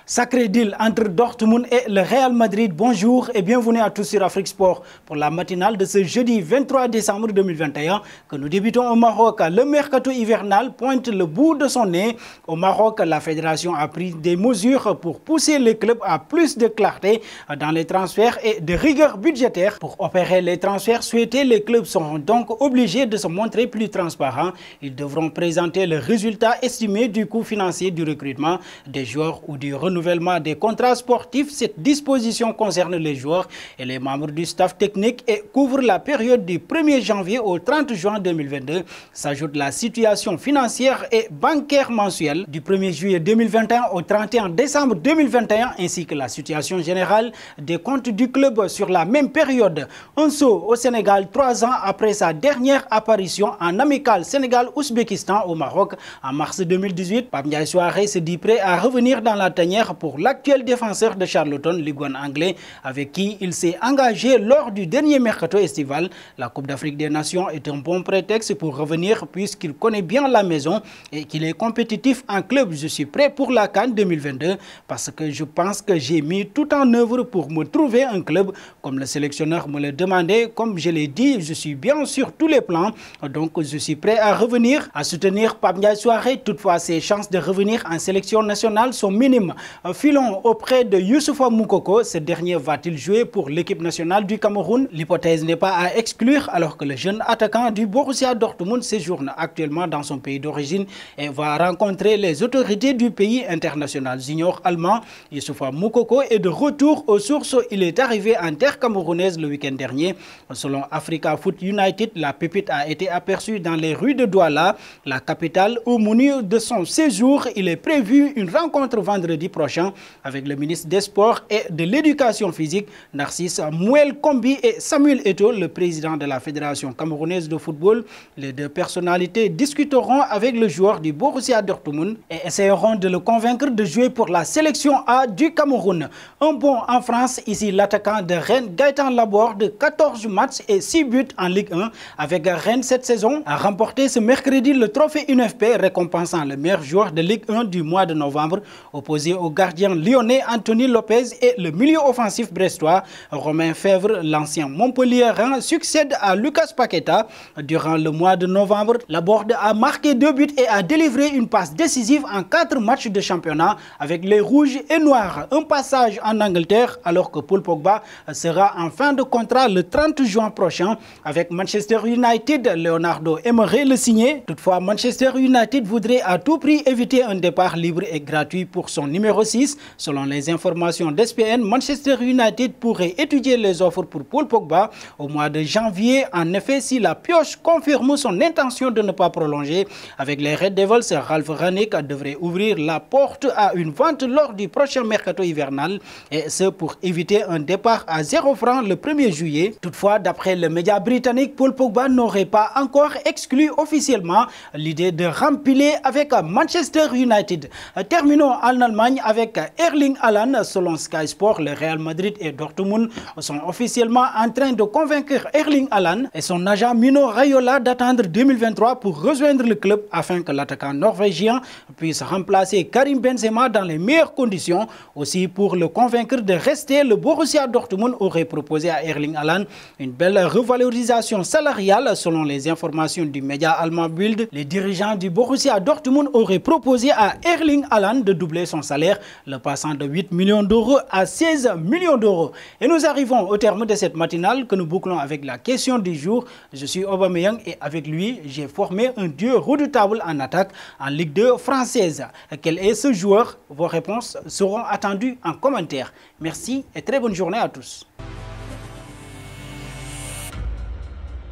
Sacré deal entre Dortmund et le Real Madrid. Bonjour et bienvenue à tous sur Afrique Sport pour la matinale de ce jeudi 23 décembre 2021 que nous débutons au Maroc. Le mercato hivernal pointe le bout de son nez. Au Maroc, la fédération a pris des mesures pour pousser les clubs à plus de clarté dans les transferts et de rigueur budgétaire. Pour opérer les transferts souhaités, les clubs seront donc obligés de se montrer plus transparents. Ils devront présenter le résultat estimé du coût financier du recrutement des joueurs ou du renouvellement des contrats sportifs. Cette disposition concerne les joueurs et les membres du staff technique et couvre la période du 1er janvier au 30 juin 2022. S'ajoute la situation financière et bancaire mensuelle du 1er juillet 2021 au 31 décembre 2021 ainsi que la situation générale des comptes du club sur la même période. Un saut au Sénégal 3 ans après sa dernière apparition en amical Sénégal-Ouzbékistan au Maroc en mars 2018. Pape Ndiaye Souaré se dit prêt à revenir dans la tanière pour l'actuel défenseur de Charlton, Ligue 1 anglais, avec qui il s'est engagé lors du dernier mercato estival. La Coupe d'Afrique des Nations est un bon prétexte pour revenir puisqu'il connaît bien la maison et qu'il est compétitif en club. Je suis prêt pour la CAN 2022 parce que je pense que j'ai mis tout en œuvre pour me trouver un club comme le sélectionneur me le demandait. Comme je l'ai dit, je suis bien sur tous les plans, donc je suis prêt à revenir, à soutenir Pape Ndiaye Souaré. Toutefois, ses chances de revenir en sélection nationale sont minimes. Filons auprès de Youssoupha Moukoko. Ce dernier va-t-il jouer pour l'équipe nationale du Cameroun? L'hypothèse n'est pas à exclure alors que le jeune attaquant du Borussia Dortmund séjourne actuellement dans son pays d'origine et va rencontrer les autorités du pays international junior allemand. Youssoupha Moukoko est de retour aux sources. Il est arrivé en terre camerounaise le week-end dernier. Selon Africa Foot United, la pépite a été aperçue dans les rues de Douala, la capitale. Au menu de son séjour, il est prévu une rencontre vendredi prochain avec le ministre des Sports et de l'Éducation physique, Narcisse Mouel Kombi, et Samuel Eto'o, le président de la Fédération camerounaise de football. Les deux personnalités discuteront avec le joueur du Borussia Dortmund et essayeront de le convaincre de jouer pour la sélection A du Cameroun. Un bond en France, ici l'attaquant de Rennes, Gaëtan Laborde, 14 matchs et 6 buts en Ligue 1 avec Rennes cette saison, a remporté ce mercredi le trophée UNFP récompensant le meilleur joueur de Ligue 1 du mois de novembre, opposé au gardien lyonnais Anthony Lopez et le milieu offensif brestois Romain Fèvre. L'ancien Montpellierin succède à Lucas Paqueta. Durant le mois de novembre, Laborde a marqué 2 buts et a délivré une passe décisive en 4 matchs de championnat avec les rouges et noirs. Un passage en Angleterre alors que Paul Pogba sera en fin de contrat le 30 juin prochain avec Manchester United. Leonardo aimerait le signer. Toutefois, Manchester United voudrait à tout prix éviter un départ libre et gratuit pour son numéro 6. Selon les informations d'ESPN, Manchester United pourrait étudier les offres pour Paul Pogba au mois de janvier. En effet, si la pioche confirme son intention de ne pas prolonger avec les Red Devils, Ralf Rangnick devrait ouvrir la porte à une vente lors du prochain mercato hivernal, et ce pour éviter un départ à 0 francs le 1er juillet. Toutefois, d'après le média britannique, Paul Pogba n'aurait pas encore exclu officiellement l'idée de rempiler avec Manchester United. Terminons en Allemagne avec Erling Haaland. Selon Sky Sport, le Real Madrid et Dortmund sont officiellement en train de convaincre Erling Haaland et son agent Mino Raiola d'attendre 2023 pour rejoindre le club afin que l'attaquant norvégien puisse remplacer Karim Benzema dans les meilleures conditions. Aussi, pour le convaincre de rester, le Borussia Dortmund aurait proposé à Erling Haaland une belle revalorisation salariale. Selon les informations du média allemand Bild, les dirigeants du Borussia Dortmund auraient proposé à Erling Haaland de doubler son salaire, le passant de 8 millions d'euros à 16 millions d'euros. Et nous arrivons au terme de cette matinale que nous bouclons avec la question du jour. Je suis Aubameyang et avec lui, j'ai formé un duo redoutable en attaque en Ligue 2 française. Quel est ce joueur? Vos réponses seront attendues en commentaire. Merci et très bonne journée à tous.